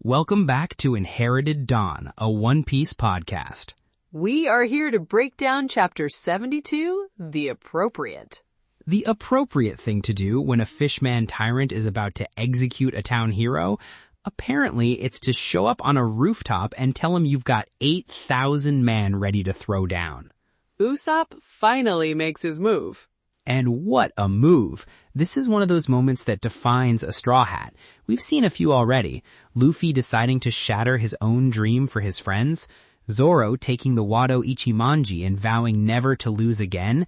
Welcome back to Inherited Dawn, a One Piece podcast. We are here to break down Chapter 72, The Appropriate. The appropriate thing to do when a fishman tyrant is about to execute a town hero, apparently it's to show up on a rooftop and tell him you've got 8,000 men ready to throw down. Usopp finally makes his move. And what a move. This is one of those moments that defines a Straw Hat. We've seen a few already. Luffy deciding to shatter his own dream for his friends. Zoro taking the Wado Ichimonji and vowing never to lose again.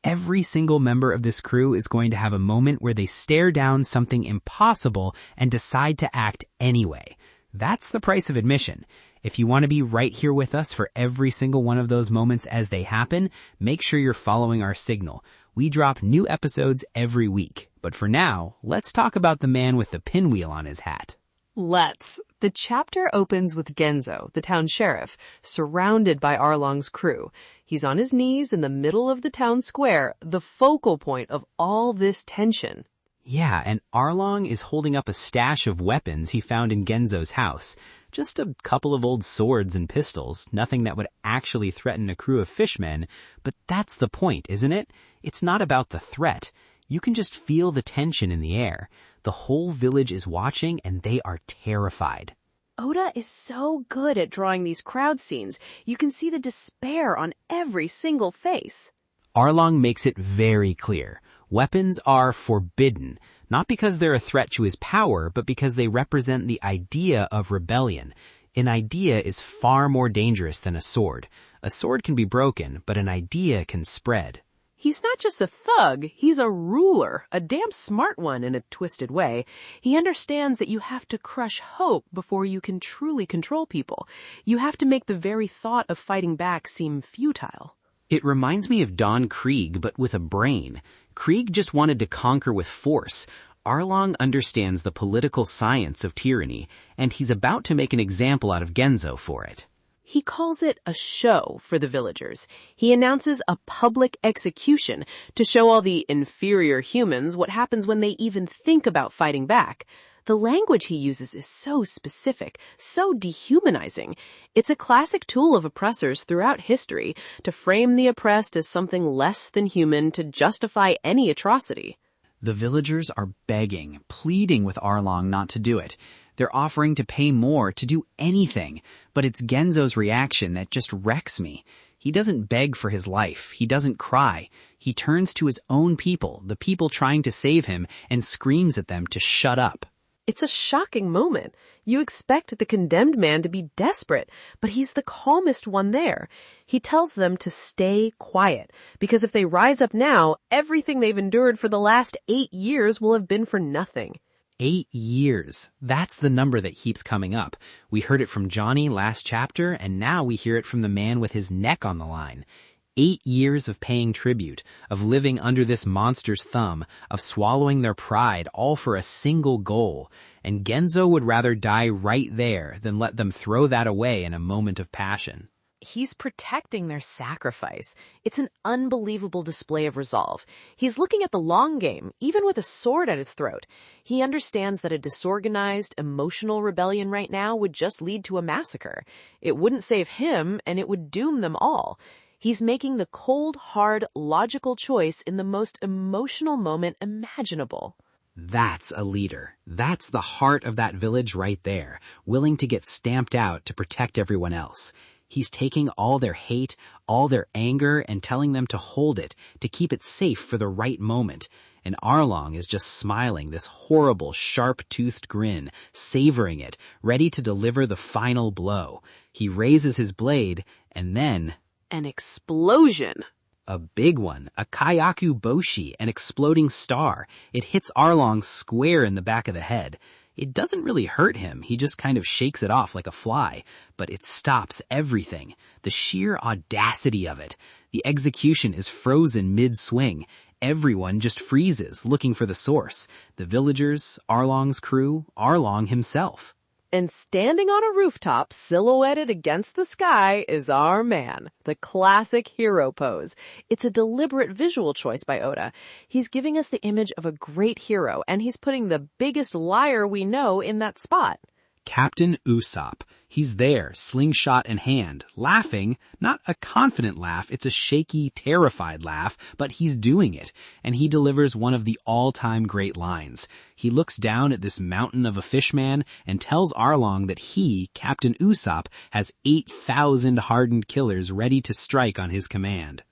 Every single member of this crew is going to have a moment where they stare down something impossible and decide to act anyway. That's the price of admission. If you want to be right here with us for every single one of those moments as they happen, make sure you're following our signal. We drop new episodes every week. But for now, let's talk about the man with the pinwheel on his hat. Let's. The chapter opens with Genzo, the town sheriff, surrounded by Arlong's crew. He's on his knees in the middle of the town square, the focal point of all this tension. Yeah, and Arlong is holding up a stash of weapons he found in Genzo's house. Just a couple of old swords and pistols, nothing that would actually threaten a crew of fishmen. But that's the point, isn't it? It's not about the threat. You can just feel the tension in the air. The whole village is watching and they are terrified. Oda is so good at drawing these crowd scenes. You can see the despair on every single face. Arlong makes it very clear. Weapons are forbidden, not because they're a threat to his power, but because they represent the idea of rebellion. An idea is far more dangerous than a sword. A sword can be broken, but an idea can spread. He's not just a thug, he's a ruler, a damn smart one in a twisted way. He understands that you have to crush hope before you can truly control people. You have to make the very thought of fighting back seem futile. It reminds me of Don Krieg, but with a brain. Krieg just wanted to conquer with force. Arlong understands the political science of tyranny, and he's about to make an example out of Genzo for it. He calls it a show for the villagers. He announces a public execution to show all the inferior humans what happens when they even think about fighting back. The language he uses is so specific, so dehumanizing. It's a classic tool of oppressors throughout history to frame the oppressed as something less than human to justify any atrocity. The villagers are begging, pleading with Arlong not to do it. They're offering to pay more, to do anything. But it's Genzo's reaction that just wrecks me. He doesn't beg for his life. He doesn't cry. He turns to his own people, the people trying to save him, and screams at them to shut up. It's a shocking moment. You expect the condemned man to be desperate, but he's the calmest one there. He tells them to stay quiet, because if they rise up now, everything they've endured for the last 8 years will have been for nothing. 8 years. That's the number that keeps coming up. We heard it from Johnny last chapter, and now we hear it from the man with his neck on the line. 8 years of paying tribute, of living under this monster's thumb, of swallowing their pride, all for a single goal. And Genzo would rather die right there than let them throw that away in a moment of passion. He's protecting their sacrifice. It's an unbelievable display of resolve. He's looking at the long game, even with a sword at his throat. He understands that a disorganized, emotional rebellion right now would just lead to a massacre. It wouldn't save him, and it would doom them all. He's making the cold, hard, logical choice in the most emotional moment imaginable. That's a leader. That's the heart of that village right there, willing to get stamped out to protect everyone else. He's taking all their hate, all their anger, and telling them to hold it, to keep it safe for the right moment. And Arlong is just smiling this horrible, sharp-toothed grin, savoring it, ready to deliver the final blow. He raises his blade, and then... an explosion. A big one, a Kayaku Boshi, an exploding star. It hits Arlong square in the back of the head. It doesn't really hurt him, he just kind of shakes it off like a fly. But it stops everything. The sheer audacity of it. The execution is frozen mid-swing. Everyone just freezes, looking for the source. The villagers, Arlong's crew, Arlong himself. And standing on a rooftop, silhouetted against the sky, is our man, the classic hero pose. It's a deliberate visual choice by Oda. He's giving us the image of a great hero, and he's putting the biggest liar we know in that spot. Captain Usopp. He's there, slingshot in hand, laughing, not a confident laugh, it's a shaky, terrified laugh, but he's doing it, and he delivers one of the all-time great lines. He looks down at this mountain of a fishman and tells Arlong that he, Captain Usopp, has 8,000 hardened killers ready to strike on his command.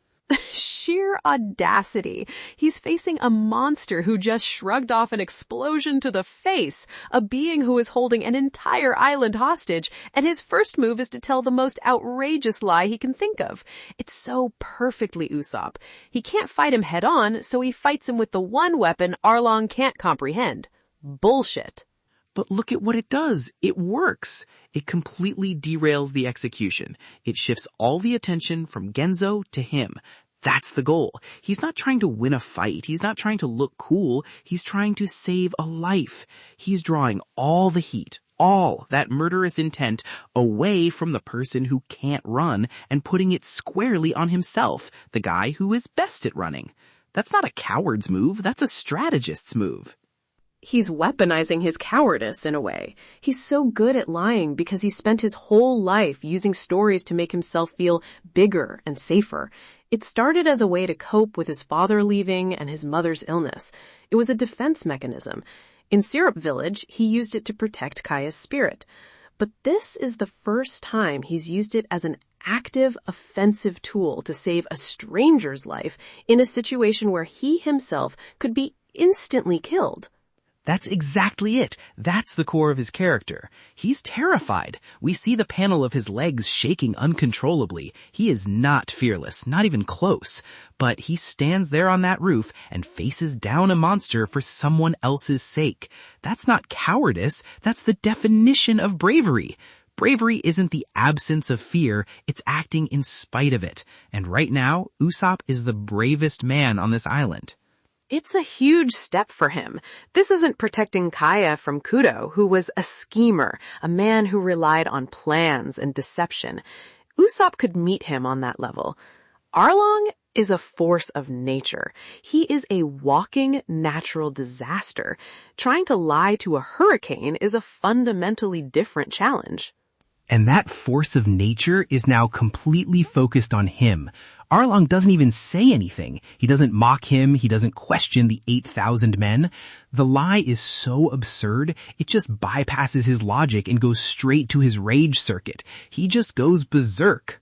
Sheer audacity. He's facing a monster who just shrugged off an explosion to the face, a being who is holding an entire island hostage, and his first move is to tell the most outrageous lie he can think of. It's so perfectly Usopp. He can't fight him head on, so he fights him with the one weapon Arlong can't comprehend. Bullshit. But look at what it does. It works. It completely derails the execution. It shifts all the attention from Genzo to him. That's the goal. He's not trying to win a fight. He's not trying to look cool. He's trying to save a life. He's drawing all the heat, all that murderous intent away from the person who can't run and putting it squarely on himself, the guy who is best at running. That's not a coward's move. That's a strategist's move. He's weaponizing his cowardice in a way. He's so good at lying because he spent his whole life using stories to make himself feel bigger and safer. It started as a way to cope with his father leaving and his mother's illness. It was a defense mechanism. In Syrup Village, he used it to protect Kaya's spirit. But this is the first time he's used it as an active, offensive tool to save a stranger's life in a situation where he himself could be instantly killed. That's exactly it. That's the core of his character. He's terrified. We see the panel of his legs shaking uncontrollably. He is not fearless, not even close. But he stands there on that roof and faces down a monster for someone else's sake. That's not cowardice. That's the definition of bravery. Bravery isn't the absence of fear. It's acting in spite of it. And right now, Usopp is the bravest man on this island. It's a huge step for him. This isn't protecting Kaya from Kudo, who was a schemer, a man who relied on plans and deception. Usopp could meet him on that level. Arlong is a force of nature. He is a walking natural disaster. Trying to lie to a hurricane is a fundamentally different challenge. And that force of nature is now completely focused on him. Arlong doesn't even say anything. He doesn't mock him. He doesn't question the 8,000 men. The lie is so absurd, it just bypasses his logic and goes straight to his rage circuit. He just goes berserk.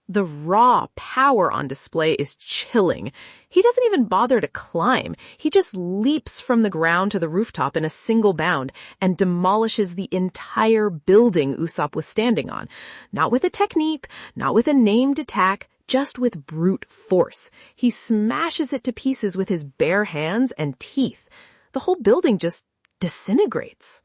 The raw power on display is chilling. He doesn't even bother to climb. He just leaps from the ground to the rooftop in a single bound and demolishes the entire building Usopp was standing on. Not with a technique, not with a named attack, just with brute force. He smashes it to pieces with his bare hands and teeth. The whole building just disintegrates.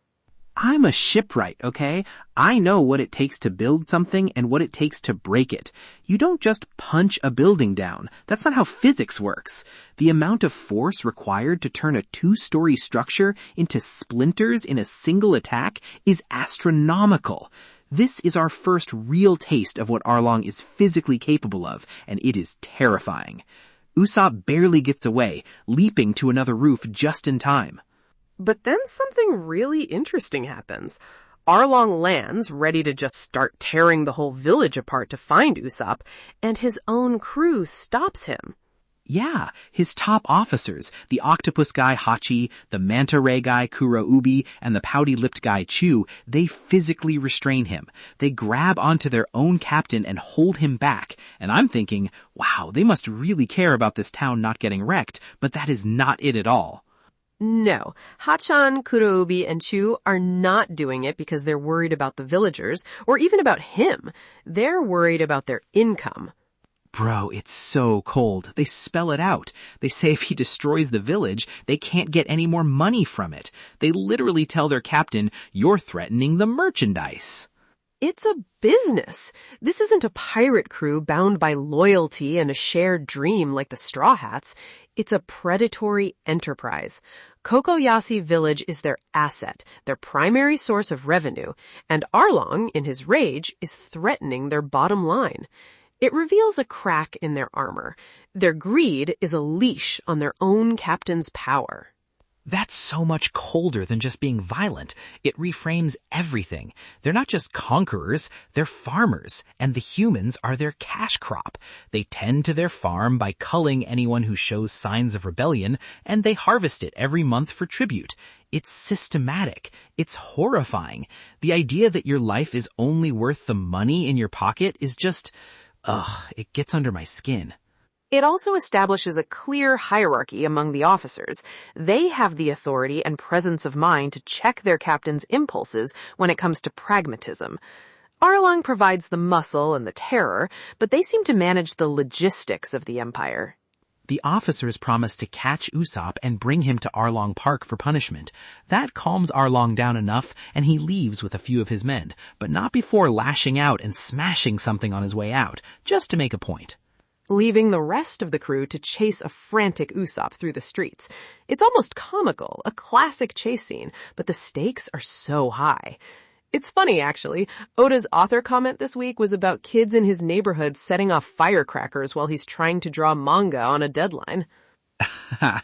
I'm a shipwright, okay? I know what it takes to build something and what it takes to break it. You don't just punch a building down. That's not how physics works. The amount of force required to turn a 2-story structure into splinters in a single attack is astronomical. This is our first real taste of what Arlong is physically capable of, and it is terrifying. Usopp barely gets away, leaping to another roof just in time. But then something really interesting happens. Arlong lands, ready to just start tearing the whole village apart to find Usopp, and his own crew stops him. Yeah, his top officers, the octopus guy Hachi, the manta ray guy Kuroubi, and the pouty-lipped guy Chu, they physically restrain him. They grab onto their own captain and hold him back. And I'm thinking, wow, they must really care about this town not getting wrecked, but that is not it at all. No, Hachan, Kuroubi, and Chu are not doing it because they're worried about the villagers, or even about him. They're worried about their income. Bro, it's so cold. They spell it out. They say if he destroys the village, they can't get any more money from it. They literally tell their captain, you're threatening the merchandise. It's a business. This isn't a pirate crew bound by loyalty and a shared dream like the Straw Hats. It's a predatory enterprise. Cocoyasi Village is their asset, their primary source of revenue, and Arlong, in his rage, is threatening their bottom line. It reveals a crack in their armor. Their greed is a leash on their own captain's power. That's so much colder than just being violent. It reframes everything. They're not just conquerors, they're farmers, and the humans are their cash crop. They tend to their farm by culling anyone who shows signs of rebellion, and they harvest it every month for tribute. It's systematic. It's horrifying. The idea that your life is only worth the money in your pocket is just, it gets under my skin. It also establishes a clear hierarchy among the officers. They have the authority and presence of mind to check their captain's impulses when it comes to pragmatism. Arlong provides the muscle and the terror, but they seem to manage the logistics of the empire. The officers promise to catch Usopp and bring him to Arlong Park for punishment. That calms Arlong down enough, and he leaves with a few of his men, but not before lashing out and smashing something on his way out, just to make a point. Leaving the rest of the crew to chase a frantic Usopp through the streets. It's almost comical, a classic chase scene, but the stakes are so high. It's funny, actually. Oda's author comment this week was about kids in his neighborhood setting off firecrackers while he's trying to draw manga on a deadline.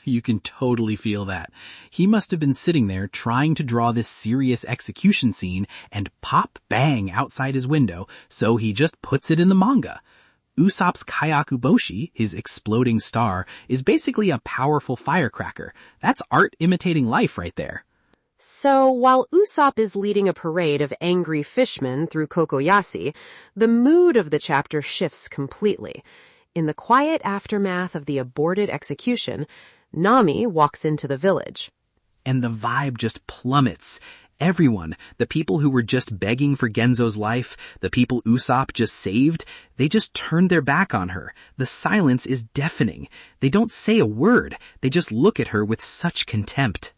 You can totally feel that. He must have been sitting there trying to draw this serious execution scene and pop bang outside his window, so he just puts it in the manga. Usopp's Kyakuboshi, his exploding star, is basically a powerful firecracker. That's art imitating life right there. So, while Usopp is leading a parade of angry fishmen through Cocoyasi, the mood of the chapter shifts completely. In the quiet aftermath of the aborted execution, Nami walks into the village. And the vibe just plummets. Everyone, the people who were just begging for Genzo's life, the people Usopp just saved, they just turned their back on her. The silence is deafening. They don't say a word. They just look at her with such contempt.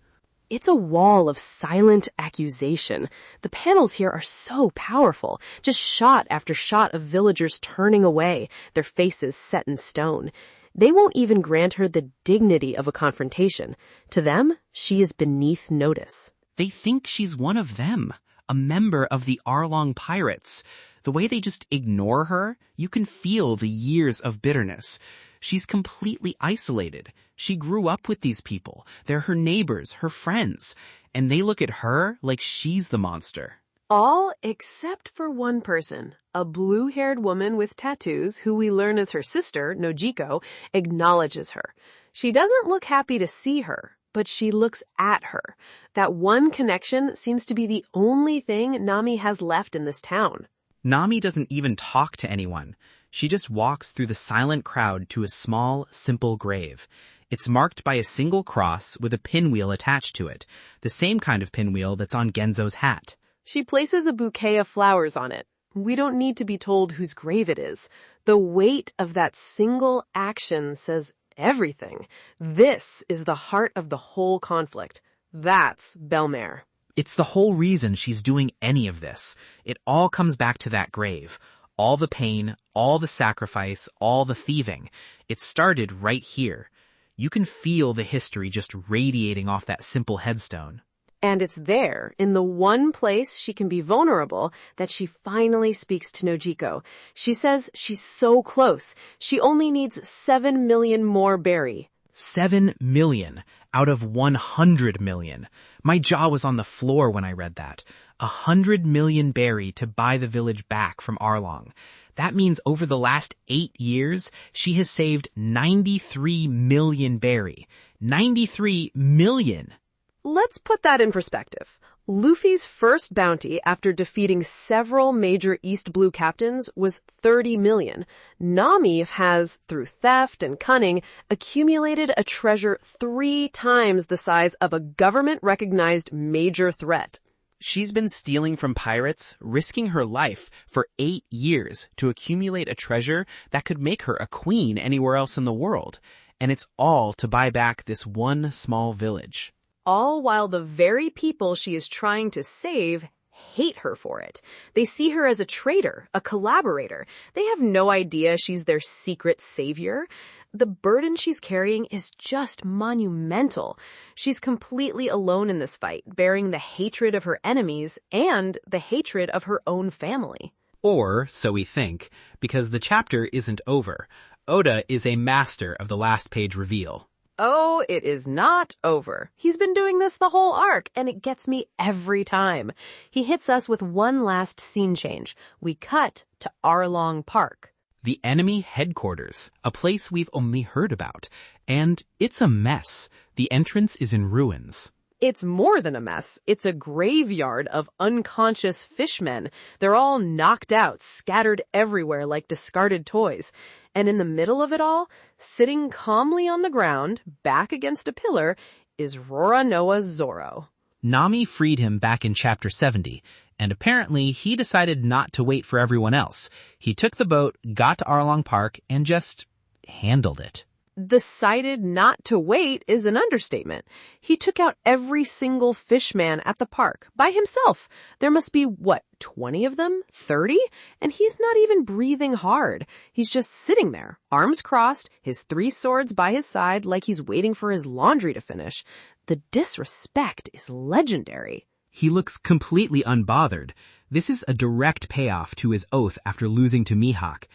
It's a wall of silent accusation. The panels here are so powerful, just shot after shot of villagers turning away, their faces set in stone. They won't even grant her the dignity of a confrontation. To them, she is beneath notice. They think she's one of them, a member of the Arlong Pirates. The way they just ignore her, you can feel the years of bitterness. She's completely isolated. She grew up with these people. They're her neighbors, her friends. And they look at her like she's the monster. All except for one person, a blue-haired woman with tattoos who we learn as her sister, Nojiko, acknowledges her. She doesn't look happy to see her, but she looks at her. That one connection seems to be the only thing Nami has left in this town. Nami doesn't even talk to anyone. She just walks through the silent crowd to a small, simple grave. It's marked by a single cross with a pinwheel attached to it, the same kind of pinwheel that's on Genzo's hat. She places a bouquet of flowers on it. We don't need to be told whose grave it is. The weight of that single action says everything. This is the heart of the whole conflict. That's Belmare. It's the whole reason she's doing any of this. It all comes back to that grave. All the pain, all the sacrifice, all the thieving. It started right here. You can feel the history just radiating off that simple headstone. And it's there, in the one place she can be vulnerable, that she finally speaks to Nojiko. She says she's so close. She only needs 7 million more berry. 7 million out of 100 million. My jaw was on the floor when I read that. 100 million berry to buy the village back from Arlong. That means over the last 8 years, she has saved 93 million berry. 93 million! Let's put that in perspective. Luffy's first bounty after defeating several major East Blue captains was 30 million. Nami has, through theft and cunning, accumulated a treasure 3 times the size of a government-recognized major threat. She's been stealing from pirates, risking her life for 8 years to accumulate a treasure that could make her a queen anywhere else in the world. And it's all to buy back this one small village. All while the very people she is trying to save hate her for it. They see her as a traitor, a collaborator. They have no idea she's their secret savior. The burden she's carrying is just monumental. She's completely alone in this fight, bearing the hatred of her enemies and the hatred of her own family. Or, so we think, because the chapter isn't over. Oda is a master of the last page reveal. Oh, it is not over. He's been doing this the whole arc, and it gets me every time. He hits us with one last scene change. We cut to Arlong Park. The enemy headquarters, a place we've only heard about. And it's a mess. The entrance is in ruins. It's more than a mess. It's a graveyard of unconscious fishmen. They're all knocked out, scattered everywhere like discarded toys. And in the middle of it all, sitting calmly on the ground, back against a pillar, is Roronoa's Zoro. Nami freed him back in Chapter 70, and apparently he decided not to wait for everyone else. He took the boat, got to Arlong Park, and just handled it. Decided not to wait is an understatement. He took out every single fishman at the park by himself. There must be, 20 of them? 30? And he's not even breathing hard. He's just sitting there, arms crossed, his 3 swords by his side like he's waiting for his laundry to finish. The disrespect is legendary. He looks completely unbothered. This is a direct payoff to his oath after losing to Mihawk.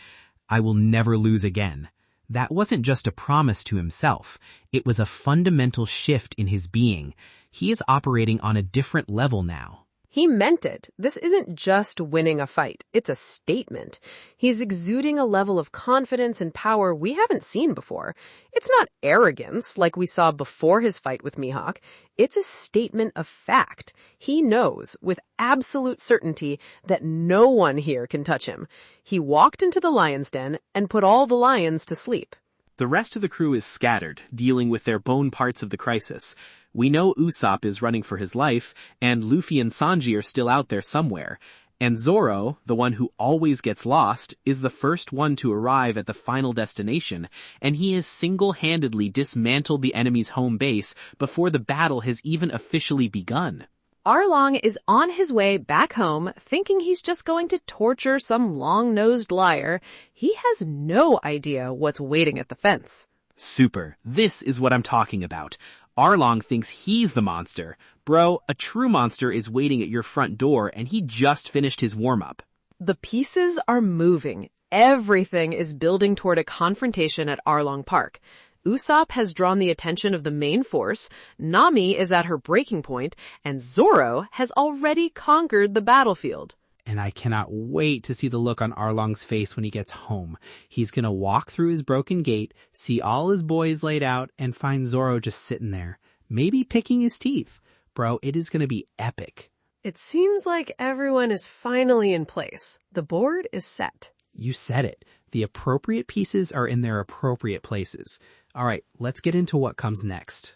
I will never lose again. That wasn't just a promise to himself. It was a fundamental shift in his being. He is operating on a different level now. He meant it. This isn't just winning a fight. It's a statement. He's exuding a level of confidence and power we haven't seen before. It's not arrogance like we saw before his fight with Mihawk. It's a statement of fact. He knows with absolute certainty that no one here can touch him. He walked into the lion's den and put all the lions to sleep. The rest of the crew is scattered, dealing with their bone parts of the crisis. We know Usopp is running for his life, and Luffy and Sanji are still out there somewhere. And Zoro, the one who always gets lost, is the first one to arrive at the final destination, and he has single-handedly dismantled the enemy's home base before the battle has even officially begun. Arlong is on his way back home, thinking he's just going to torture some long-nosed liar. He has no idea what's waiting at the fence. Super. This is what I'm talking about. Arlong thinks he's the monster. Bro, a true monster is waiting at your front door, and he just finished his warm-up. The pieces are moving. Everything is building toward a confrontation at Arlong Park. Usopp has drawn the attention of the main force, Nami is at her breaking point, and Zoro has already conquered the battlefield. And I cannot wait to see the look on Arlong's face when he gets home. He's gonna walk through his broken gate, see all his boys laid out, and find Zoro just sitting there, maybe picking his teeth. Bro, it is gonna be epic. It seems like everyone is finally in place. The board is set. You said it. The appropriate pieces are in their appropriate places. All right, let's get into what comes next.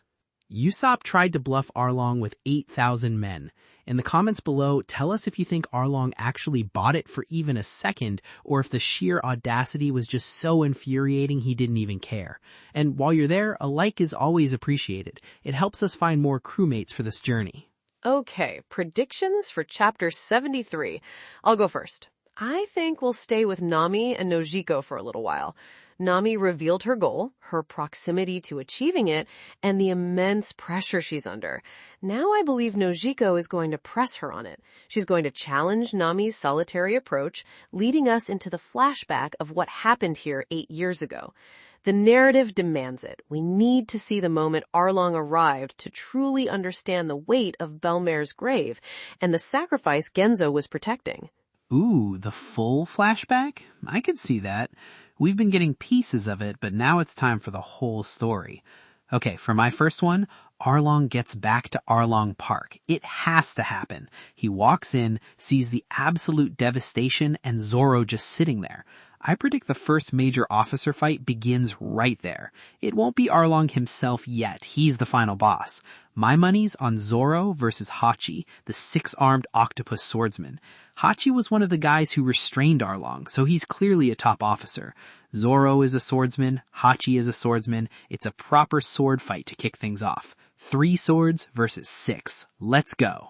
Usopp tried to bluff Arlong with 8,000 men. In the comments below, tell us if you think Arlong actually bought it for even a second, or if the sheer audacity was just so infuriating he didn't even care. And while you're there, a like is always appreciated. It helps us find more crewmates for this journey. Okay, predictions for Chapter 73. I'll go first. I think we'll stay with Nami and Nojiko for a little while. Nami revealed her goal, her proximity to achieving it, and the immense pressure she's under. Now I believe Nojiko is going to press her on it. She's going to challenge Nami's solitary approach, leading us into the flashback of what happened here 8 years ago. The narrative demands it. We need to see the moment Arlong arrived to truly understand the weight of Belmer's grave and the sacrifice Genzo was protecting. Ooh, the full flashback? I could see that. We've been getting pieces of it, but now it's time for the whole story. Okay, for my first one, Arlong gets back to Arlong Park. It has to happen. He walks in, sees the absolute devastation, and Zoro just sitting there. I predict the first major officer fight begins right there. It won't be Arlong himself yet. He's the final boss. My money's on Zoro versus Hachi, the 6-armed octopus swordsman. Hachi was one of the guys who restrained Arlong, so he's clearly a top officer. Zoro is a swordsman, Hachi is a swordsman. It's a proper sword fight to kick things off. 3 swords versus 6. Let's go.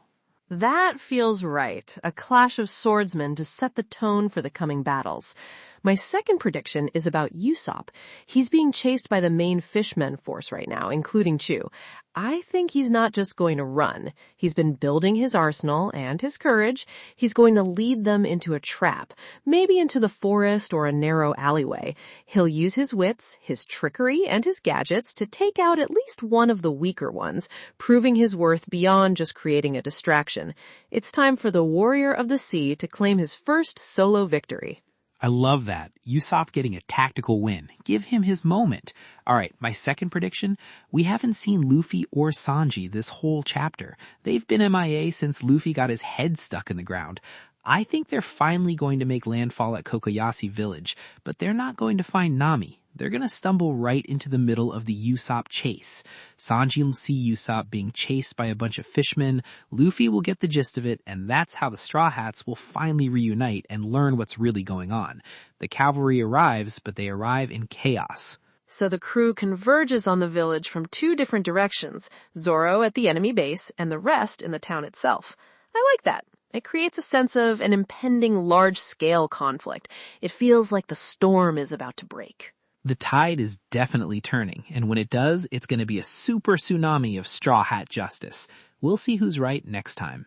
That feels right. A clash of swordsmen to set the tone for the coming battles. My second prediction is about Usopp. He's being chased by the main fishmen force right now, including Chu. I think he's not just going to run. He's been building his arsenal and his courage. He's going to lead them into a trap, maybe into the forest or a narrow alleyway. He'll use his wits, his trickery, and his gadgets to take out at least one of the weaker ones, proving his worth beyond just creating a distraction. It's time for the Warrior of the Sea to claim his first solo victory. I love that. Usopp getting a tactical win. Give him his moment. All right, my second prediction. We haven't seen Luffy or Sanji this whole chapter. They've been MIA since Luffy got his head stuck in the ground. I think they're finally going to make landfall at Cocoyasi Village, but they're not going to find Nami. They're going to stumble right into the middle of the Usopp chase. Sanji will see Usopp being chased by a bunch of fishmen, Luffy will get the gist of it, and that's how the Straw Hats will finally reunite and learn what's really going on. The cavalry arrives, but they arrive in chaos. So the crew converges on the village from two different directions, Zoro at the enemy base and the rest in the town itself. I like that. It creates a sense of an impending large-scale conflict. It feels like the storm is about to break. The tide is definitely turning, and when it does, it's going to be a super tsunami of Straw Hat justice. We'll see who's right next time.